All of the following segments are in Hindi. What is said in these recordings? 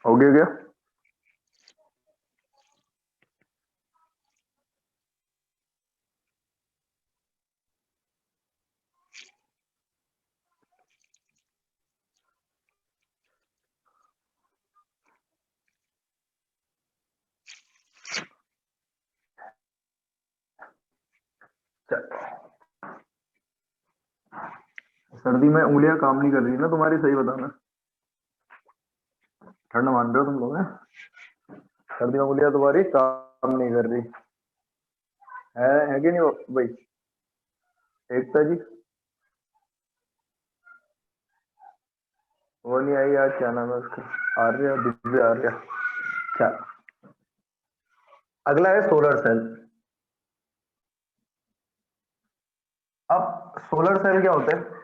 हो गया क्या? सर्दी में उंगलियां काम नहीं कर रही ना तुम्हारी, सही बताना। ठंड मान रहे हो तुम लोग हैं? सर्दी में उंगलियां तुम्हारी काम नहीं कर रही है कि नहीं भाई? एकता जी, वो नहीं आई आज, क्या नाम है उसका? आर्या, दिव्य आर्या। क्या? अगला है सोलर सेल। अब सोलर सेल क्या होता है?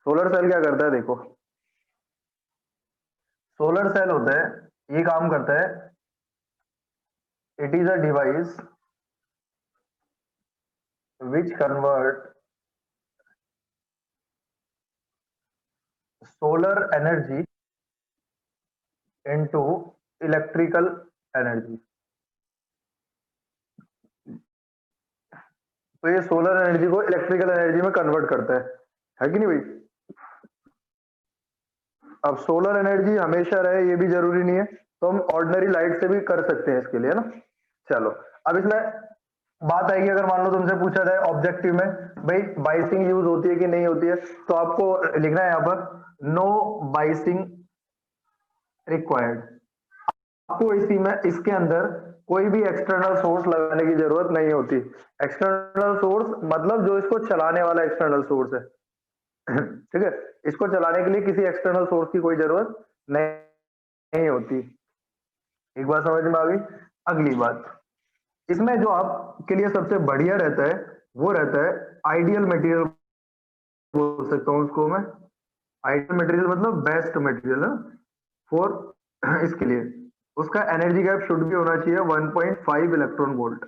सोलर सेल क्या करता है देखो। सोलर सेल होता है, ये काम करता है, it is a device which convert solar energy into electrical energy. तो ये सोलर एनर्जी को इलेक्ट्रिकल एनर्जी में कन्वर्ट करता है कि नहीं भाई? अब सोलर एनर्जी हमेशा रहे ये भी जरूरी नहीं है, तो हम ऑर्डिनरी लाइट से भी कर सकते हैं इसके लिए ना। चलो, अब इसमें बात आएगी, अगर मान लो तुमसे पूछा जाए ऑब्जेक्टिव में, भाई बाइसिंग यूज होती है कि नहीं होती है, तो आपको लिखना है यहाँ पर नो बाइसिंग रिक्वायर्ड। आपको इसी में, इसके अंदर कोई भी एक्सटर्नल सोर्स लगाने की जरूरत नहीं होती। एक्सटर्नल सोर्स मतलब जो इसको चलाने वाला एक्सटर्नल सोर्स है। ठीक है, इसको चलाने के लिए किसी एक्सटर्नल सोर्स की कोई जरूरत नहीं होती। एक बात समझ में आ गई? अगली बात, इसमें जो आपके लिए सबसे बढ़िया रहता है वो रहता है आइडियल मटेरियल, बोल सकता हूँ उसको मैं। आइडियल मटेरियल मतलब बेस्ट मटेरियल है फॉर इसके लिए। उसका एनर्जी गैप शुड भी होना चाहिए 1.5 इलेक्ट्रॉन वोल्ट।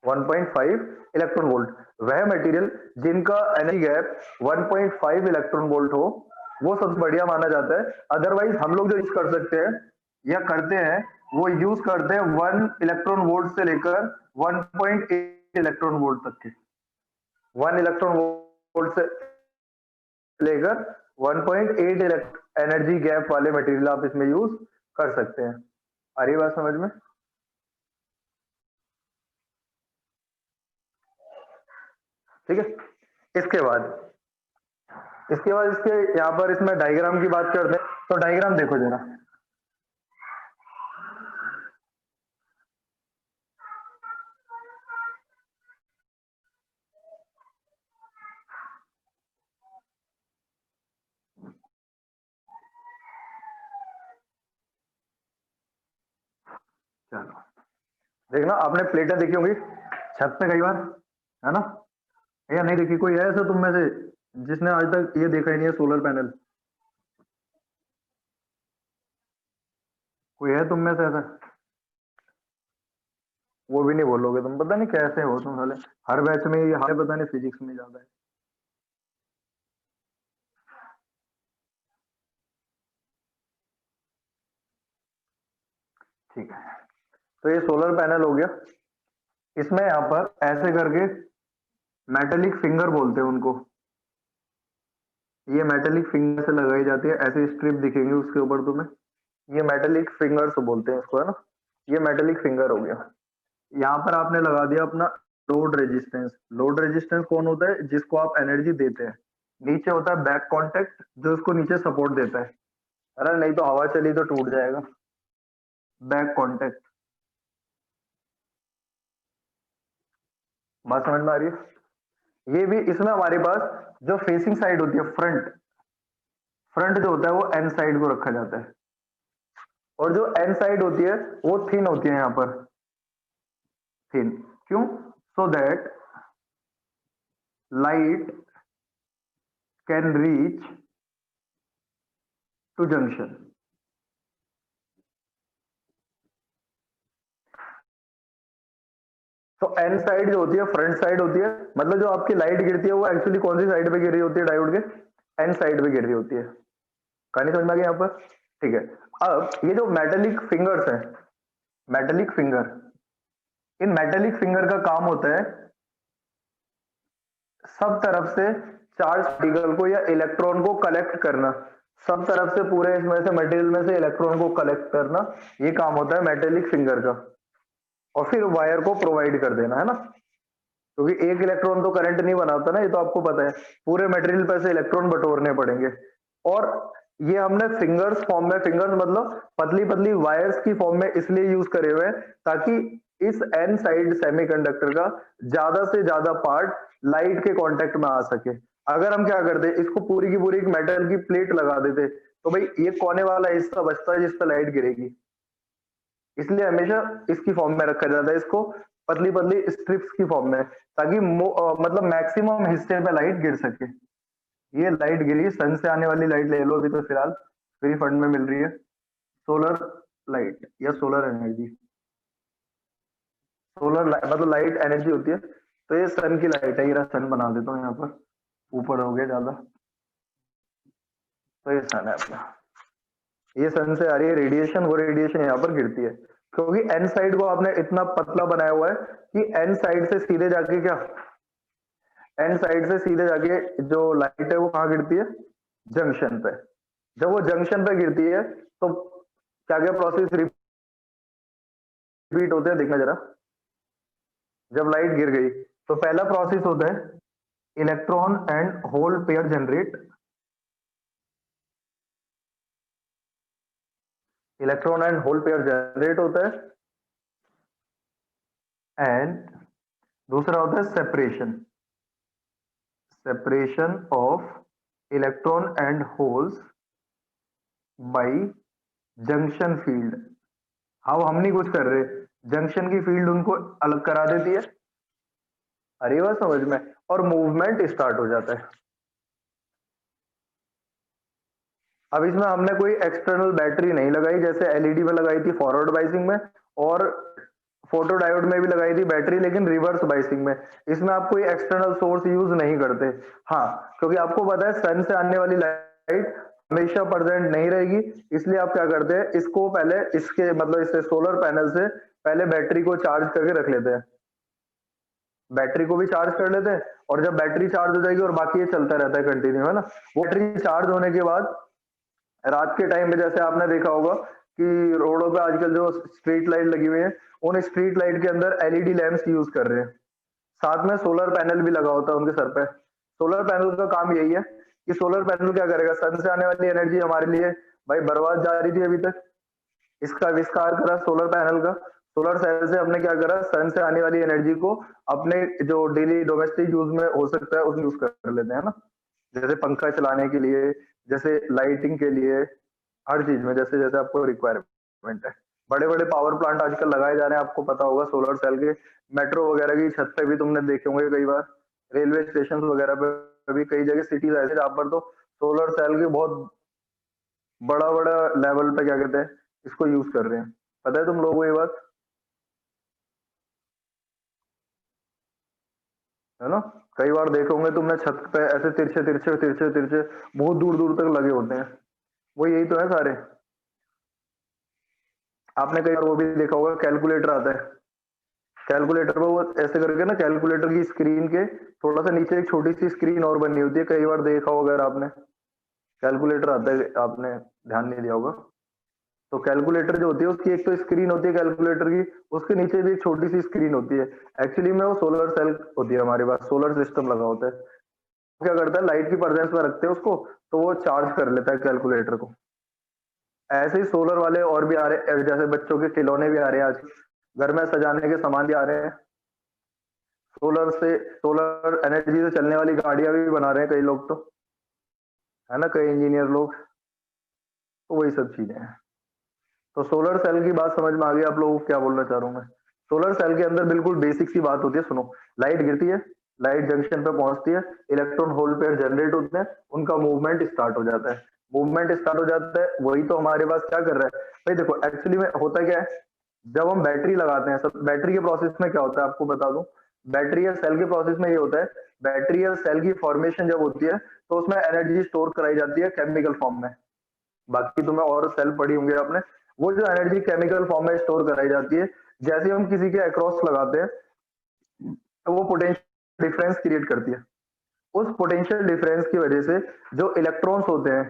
1.5 इलेक्ट्रॉन वोल्ट, वह मटेरियल जिनका एनर्जी गैप 1.5 इलेक्ट्रॉन वोल्ट हो, वो सबसे बढ़िया माना जाता है। अदरवाइज हम लोग जो यूज कर सकते हैं या करते हैं, वो यूज करते हैं 1 इलेक्ट्रॉन वोल्ट से लेकर 1.8 इलेक्ट्रॉन वोल्ट तक के। 1 इलेक्ट्रॉन वोल्ट से लेकर 1.8 एनर्जी गैप वाले मटेरियल आप इसमें यूज कर सकते हैं। आ रही बात समझ में? ठीक है, इसके बाद इसके यहाँ पर इसमें डायग्राम की बात करते हैं, तो डायग्राम देखो जरा। चलो, देखना, आपने प्लेटें देखी होंगी छत पे कई बार, है ना? या नहीं देखी? कोई है ऐसा तुम में से जिसने आज तक ये देखा ही नहीं है सोलर पैनल? कोई है तुम में से ऐसा? वो भी नहीं बोलोगे तुम, पता नहीं कैसे हो तुम साले। हर बैच में ये हाल है, पता नहीं फिजिक्स में ज्यादा है। ठीक है, तो ये सोलर पैनल हो गया। इसमें यहाँ पर ऐसे करके मेटेलिक फिंगर बोलते हैं उनको। ये मेटेलिक फिंगर से लगाई जाती है, ऐसे स्ट्रिप दिखेंगे उसके ऊपर तुम्हें। ये मेटेलिक फिंगर्स बोलते हैं इसको, है ना? ये मेटेलिक फिंगर हो गया। यहाँ पर आपने लगा दिया अपना लोड रेजिस्टेंस। लोड रेजिस्टेंस कौन होता है? जिसको आप एनर्जी देते हैं। नीचे होता है बैक कांटेक्ट, जो उसको नीचे सपोर्ट देता है। अरे नहीं तो हवा चली तो टूट जाएगा। बैक कांटेक्ट, बात समझ में आ रही है? ये भी इसमें हमारे पास जो फेसिंग साइड होती है, फ्रंट, फ्रंट जो होता है वो एन साइड को रखा जाता है। और जो एन साइड होती है वो थिन होती है यहाँ पर, थिन। क्यों? So that light can reach to junction. तो एन साइड जो होती है, फ्रंट साइड होती है, मतलब जो आपकी लाइट गिरती है वो एक्चुअली कौन सी साइड पे गिर रही होती है डायोड के? एन साइड पे गिर रही होती है। कहानी समझ में आ गई यहाँ पर? ठीक है। अब ये जो मेटेलिक फिंगर्स है, मेटेलिक फिंगर, इन मेटेलिक फिंगर का काम होता है सब तरफ से चार्ज पार्टिकल को या इलेक्ट्रॉन को कलेक्ट करना, सब तरफ से पूरे इसमें से मटेरियल में से इलेक्ट्रॉन को कलेक्ट करना, ये काम होता है मेटेलिक फिंगर का। और फिर वायर को प्रोवाइड कर देना, है ना, क्योंकि एक इलेक्ट्रॉन तो करंट नहीं बनाता ना, ये तो आपको पता है, पूरे मटेरियल पर से इलेक्ट्रॉन बटोरने पड़ेंगे। और ये हमने फिंगर्स फॉर्म में, फिंगर्स मतलब पतली पतली वायर्स की फॉर्म में इसलिए यूज करे हुए हैं ताकि इस एन साइड सेमीकंडक्टर का ज्यादा से ज्यादा पार्ट लाइट के कांटेक्ट में आ सके। अगर हम क्या करते, इसको पूरी की पूरी एक मेटल की प्लेट लगा देते, तो भाई ये कोने वाला हिस्सा बचता है जिस पर लाइट गिरेगी, इसलिए हमेशा इसकी फॉर्म में रखा जाता है इसको, पतली पतली स्ट्रिप्स की फॉर्म में, ताकि मतलब मैक्सिमम हिस्से पे लाइट गिर सके। ये लाइट गिरी, सन से आने वाली लाइट ले लो, अभी तो फिलहाल फ्री फंड में मिल रही है, सोलर लाइट या सोलर एनर्जी। सोलर मतलब लाइट एनर्जी होती है, तो ये सन की लाइट है, ये सन बना देता हूँ यहाँ पर, ऊपर हो गया ज्यादा, तो ये सन है अपना, ये सन से आ रही है रेडिएशन, वो रेडिएशन यहाँ पर गिरती है, क्योंकि एन साइड को आपने इतना पतला बनाया हुआ है कि एन साइड से सीधे जाके क्या, एन साइड से सीधे जाके जो लाइट है वो कहाँ गिरती है, जंक्शन पे। जब वो जंक्शन पे गिरती है तो क्या क्या प्रोसेस रिपीट होते हैं, देखना जरा। जब लाइट गिर गई तो पहला प्रोसेस होता है electron and hole pair generate, electron and hole pair generate होता है, एंड दूसरा होता है separation, separation of electron and holes by junction field. हाँ, हम नहीं कुछ कर रहे, जंक्शन की फील्ड उनको अलग करा देती है, अरे बात समझ में, और मूवमेंट स्टार्ट हो जाता है। अब इसमें हमने कोई एक्सटर्नल बैटरी नहीं लगाई, जैसे एलईडी में लगाई थी फॉरवर्ड बाइसिंग में, और फोटो डायोड में भी लगाई थी बैटरी, लेकिन रिवर्स बाइसिंग में। इसमें आप कोई एक्सटर्नल सोर्स यूज नहीं करते। हाँ, क्योंकि आपको पता है सन से आने वाली लाइट हमेशा प्रेजेंट नहीं रहेगी, इसलिए आप क्या करते हैं, इसको पहले इसके मतलब इससे सोलर पैनल से पहले बैटरी को चार्ज करके रख लेते हैं, बैटरी को भी चार्ज कर लेते हैं, और जब बैटरी चार्ज हो जाएगी और बाकी ये चलता रहता है कंटिन्यू, है ना, वो बैटरी चार्ज होने के बाद रात के टाइम में जैसे आपने देखा होगा कि रोडों पे आजकल जो स्ट्रीट लाइट लगी हुई है, उन स्ट्रीट लाइट के अंदर एलईडी लैंप्स यूज कर रहे हैं, साथ में सोलर पैनल भी लगा होता है उनके सर पे। सोलर पैनल का काम यही है कि सोलर पैनल क्या करेगा, सन से आने वाली एनर्जी हमारे लिए भाई बर्बाद जा रही थी अभी तक, इसका आविष्कार करा सोलर पैनल का। सोलर सेल से हमने क्या करा, सन से आने वाली एनर्जी को अपने जो डेली डोमेस्टिक यूज में हो सकता है उसमें यूज कर लेते हैं ना, जैसे पंखा चलाने के लिए, जैसे लाइटिंग के लिए, हर चीज में जैसे जैसे आपको रिक्वायरमेंट है। बड़े बड़े पावर प्लांट आजकल लगाए जा रहे हैं, आपको पता होगा सोलर सेल के, मेट्रो वगैरह की छत पे भी तुमने देखे होंगे कई बार, रेलवे स्टेशन वगैरह पे भी, कई जगह सिटीज ऐसे जहाँ पर तो सोलर सेल के बहुत बड़ा बड़ा लेवल पे क्या कहते हैं इसको यूज कर रहे हैं। पता है तुम लोगों को ये बात, है ना, कई बार देखोगे होंगे तुमने छत पे ऐसे तिरछे तिरछे तिरछे तिरछे बहुत दूर दूर तक लगे होते हैं, वो यही तो है सारे। आपने कई बार वो भी देखा होगा, कैलकुलेटर आता है, कैलकुलेटर पे वो ऐसे करके ना, कैलकुलेटर की स्क्रीन के थोड़ा सा नीचे एक छोटी सी स्क्रीन और बनी होती है, कई बार देखा होगा अगर आपने, कैलकुलेटर आता है, आपने ध्यान नहीं दिया होगा। तो कैलकुलेटर जो होती है उसकी एक तो स्क्रीन होती है कैलकुलेटर की, उसके नीचे भी एक छोटी सी स्क्रीन होती है, एक्चुअली में वो सोलर सेल होती है, हमारे पास सोलर सिस्टम लगा होता है। क्या करता है, लाइट की प्रेजेंस में रखते हैं उसको, तो वो चार्ज कर लेता है कैलकुलेटर को। ऐसे ही सोलर वाले और भी आ रहे हैं, जैसे बच्चों के खिलौने भी आ रहे हैं आज, घर में सजाने के सामान भी आ रहे हैं, सोलर से, सोलर एनर्जी से चलने वाली गाड़ियां भी बना रहे हैं कई लोग तो, है ना, कई इंजीनियर लोग, तो वही सब चीजें हैं। तो सोलर सेल की बात समझ में आ गई आप लोगों को, क्या बोलना चाह रहा हूं मैं। सोलर सेल के अंदर बिल्कुल बेसिक सी बात होती है, सुनो, लाइट गिरती है, लाइट जंक्शन पे पहुंचती है, इलेक्ट्रॉन होल पेयर जनरेट होते हैं, उनका मूवमेंट स्टार्ट हो जाता है, मूवमेंट स्टार्ट हो जाता है, वही तो हमारे पास क्या कर रहा है भाई। देखो एक्चुअली में होता क्या है, जब हम बैटरी लगाते हैं, सब बैटरी के प्रोसेस में क्या होता है आपको बता दूं, बैटरी या सेल के प्रोसेस में ये होता है, बैटरी या सेल की फॉर्मेशन जब होती है तो उसमें एनर्जी स्टोर कराई जाती है केमिकल फॉर्म में, बाकी तुम्हें और सेल पढ़ी होंगे आपने। वो जो एनर्जी केमिकल फॉर्म में स्टोर कराई जाती है, जैसे हम किसी के अक्रॉस लगाते हैं तो वो पोटेंशियल डिफरेंस क्रिएट करती है। उस पोटेंशियल डिफरेंस की वजह से जो इलेक्ट्रॉन्स होते हैं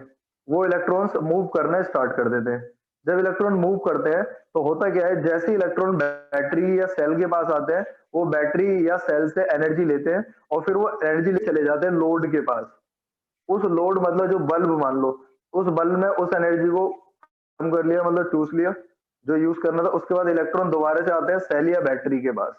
वो इलेक्ट्रॉन्स मूव करना स्टार्ट कर देते हैं। जब इलेक्ट्रॉन मूव करते हैं तो होता क्या है, जैसे इलेक्ट्रॉन बैटरी या सेल के पास आते हैं वो बैटरी या सेल से एनर्जी लेते हैं और फिर वो एनर्जी ले चले जाते हैं लोड के पास। उस लोड मतलब जो बल्ब मान लो, उस बल्ब में उस एनर्जी को कम कर लिया, मतलब चूस लिया जो यूज करना था। उसके बाद इलेक्ट्रॉन दोबारा से आते हैं सेल या बैटरी के पास,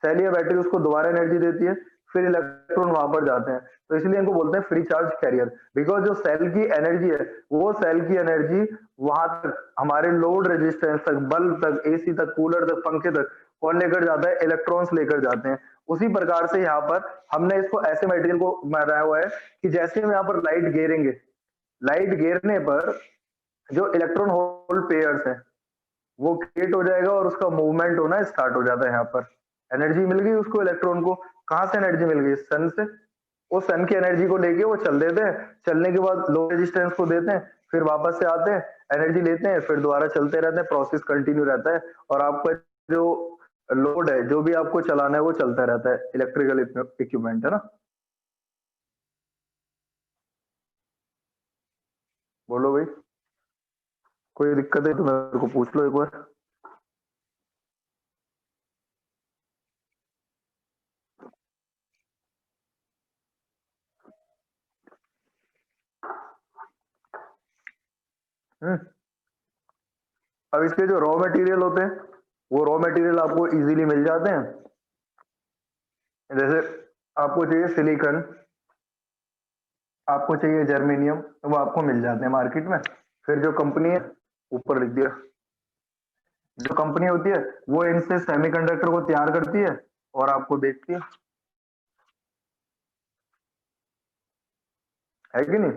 सेल या बैटरी उसको दोबारा एनर्जी देती है, फिर इलेक्ट्रॉन वहां पर जाते हैं। तो इसलिए इनको बोलते हैं फ्री चार्ज कैरियर, बिकॉज जो सेल की एनर्जी है वो सेल की एनर्जी वहां तक हमारे लोड रेजिस्टेंस तक, बल्ब तक, एसी तक, कूलर तक, पंखे तक कौन लेकर जाता है, इलेक्ट्रॉन्स लेकर जाते हैं। उसी प्रकार से यहाँ पर हमने इसको ऐसे मटेरियल को बनाया हुआ है कि जैसे हम यहाँ पर लाइट गेरेंगे, लाइट गेरने पर जो इलेक्ट्रॉन होल पेयर्स है वो क्रिएट हो जाएगा और उसका मूवमेंट होना स्टार्ट हो जाता है। यहाँ पर एनर्जी मिल गई उसको, इलेक्ट्रॉन को कहाँ से एनर्जी मिल गई, सन से। वो सन की एनर्जी को लेके वो चल देते हैं, चलने के बाद लो रेजिस्टेंस को देते हैं, फिर वापस से आते हैं, एनर्जी लेते हैं, फिर दोबारा चलते रहते हैं, प्रोसेस कंटिन्यू रहता है। और आपका जो लोड है, जो भी आपको चलाना है वो चलता रहता है, इलेक्ट्रिकल इक्विपमेंट है ना। बोलो भाई, कोई दिक्कत है तो मेरे को पूछ लो एक बार। हम्म। अब इसके जो रॉ मटेरियल होते हैं वो रॉ मटेरियल आपको इजीली मिल जाते हैं। जैसे आपको चाहिए सिलिकॉन, आपको चाहिए जर्मेनियम, तो वो आपको मिल जाते हैं मार्केट में। फिर जो कंपनी है, ऊपर लिख दिया, जो कंपनी होती है वो इनसे सेमीकंडक्टर को तैयार करती है और आपको बेचती है कि नहीं।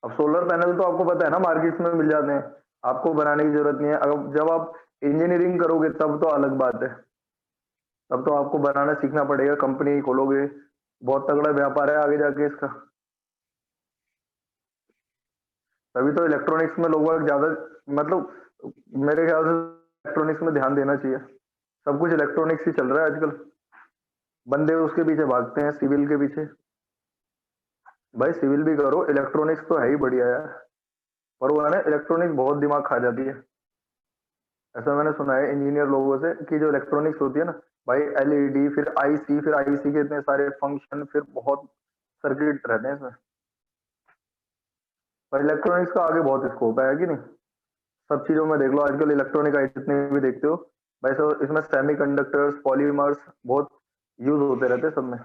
अब सोलर पैनल तो आपको पता है ना, मार्केट में मिल जाते हैं, आपको बनाने की जरूरत नहीं है। अगर जब आप इंजीनियरिंग करोगे तब तो अलग बात है, तब तो आपको बनाना सीखना पड़ेगा, कंपनी खोलोगे, बहुत तगड़ा व्यापार है आगे जाके इसका। तभी तो इलेक्ट्रॉनिक्स में लोग ज्यादा, मतलब मेरे ख्याल से इलेक्ट्रॉनिक्स में ध्यान देना चाहिए। सब कुछ इलेक्ट्रॉनिक्स ही चल रहा है आजकल, बंदे उसके पीछे भागते हैं सिविल के पीछे। भाई सिविल भी करो, इलेक्ट्रॉनिक्स तो है ही बढ़िया यार, पर वो है ना, इलेक्ट्रॉनिक्स बहुत दिमाग खा जाती है। ऐसा मैंने सुना है इंजीनियर लोगों से कि जो इलेक्ट्रॉनिक्स होती है ना भाई, एलईडी, फिर आईसी, फिर आईसी के इतने सारे फंक्शन, फिर बहुत सर्किट रहते हैं इसमें। पर इलेक्ट्रॉनिक्स का आगे बहुत स्कोप है कि नहीं। सब चीजों में देख लो आजकल इलेक्ट्रॉनिक आइटम जितने भी देखते हो भाई, सब इसमें सेमीकंडक्टर्स, पॉलीमर्स बहुत यूज होते रहते हैं सब में।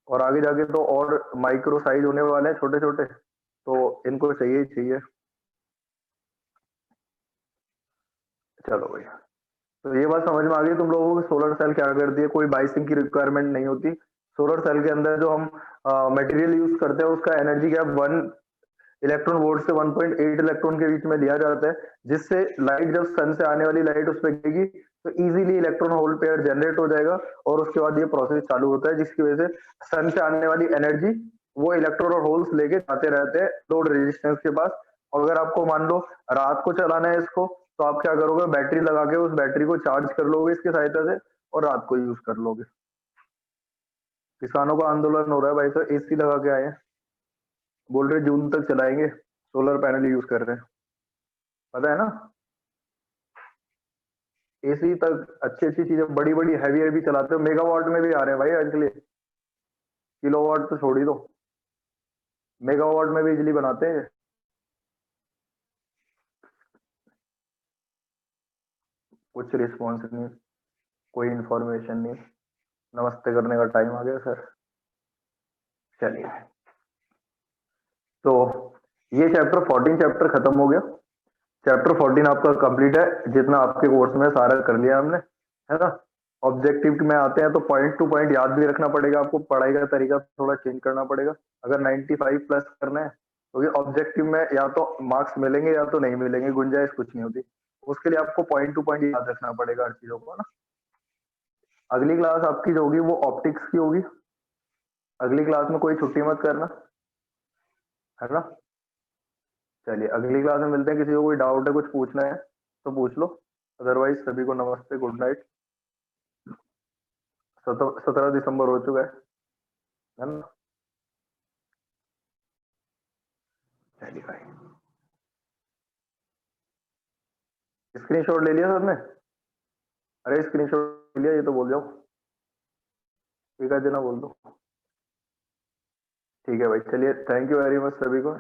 और आगे जाके तो और माइक्रो साइज होने वाले हैं, छोटे छोटे, तो इनको चाहिए ही चाहिए। चलो भाई, तो ये बात समझ में आ गई तुम लोगों को, सोलर सेल क्या करती है। कोई बाइसिंग की रिक्वायरमेंट नहीं होती। सोलर सेल के अंदर जो हम मटेरियल यूज करते हैं उसका एनर्जी गैप 1 इलेक्ट्रॉन वोल्ट से 1.8 इलेक्ट्रॉन के बीच में लिया जाता है, जिससे लाइट, जब सन से आने वाली लाइट उस पर गिरेगी तो easily electron hole pair generate हो जाएगा। और उसके बाद ये प्रोसेस चालू होता है, जिसकी वजह से सन से आने वाली एनर्जी वो इलेक्ट्रॉन और होल्स लेके जाते रहते हैं लोड रेजिस्टेंस के पास। और अगर आपको मान लो रात को चलाना है इसको, तो आप क्या करोगे, बैटरी लगा के उस बैटरी को चार्ज कर लोगे इसकी सहायता से और रात को यूज कर लोगे। किसानों का आंदोलन हो रहा है भाई साहब, एसी लगा के आए हैं, बोल रहे जून तक चलाएंगे, सोलर पैनल यूज कर रहे हैं, पता है ना। एसी तक अच्छी अच्छी चीजें, बड़ी बड़ी हैवी हैवी चलाते हो, मेगावाट में भी आ रहे हैं भाई आजकल। किलोवाट तो छोड़ ही दो, मेगावाट में भी बिजली बनाते हैं। कुछ रिस्पॉन्स नहीं, कोई इंफॉर्मेशन नहीं। नमस्ते करने का टाइम आ गया सर। चलिए, तो ये चैप्टर 14 चैप्टर खत्म हो गया। चैप्टर 14 आपका कंप्लीट है, जितना आपके कोर्स में सारा कर लिया हमने, है ना। ऑब्जेक्टिव में आते हैं तो पॉइंट टू पॉइंट याद भी रखना पड़ेगा आपको, पढ़ाई का तरीका थोड़ा चेंज करना पड़ेगा अगर 95 प्लस करना है। क्योंकि तो ऑब्जेक्टिव में या तो मार्क्स मिलेंगे या तो नहीं मिलेंगे, गुंजाइश कुछ नहीं होती। उसके लिए आपको पॉइंट टू पॉइंट याद रखना पड़ेगा हर चीजों को, है ना। अगली क्लास आपकी जो होगी वो ऑप्टिक्स की होगी। अगली क्लास में कोई छुट्टी मत करना, है ना। चलिए अगली क्लास में मिलते हैं। किसी को कोई डाउट है, कुछ पूछना है तो पूछ लो, अदरवाइज सभी को नमस्ते, गुड नाइट। 17 दिसंबर हो चुका है ना? चलिए भाई, स्क्रीनशॉट ले लिया सबने? अरे स्क्रीनशॉट ले लिया, ये तो बोल जाओ, एक आध जना बोल दो। ठीक है भाई, चलिए थैंक यू वेरी मच सभी को।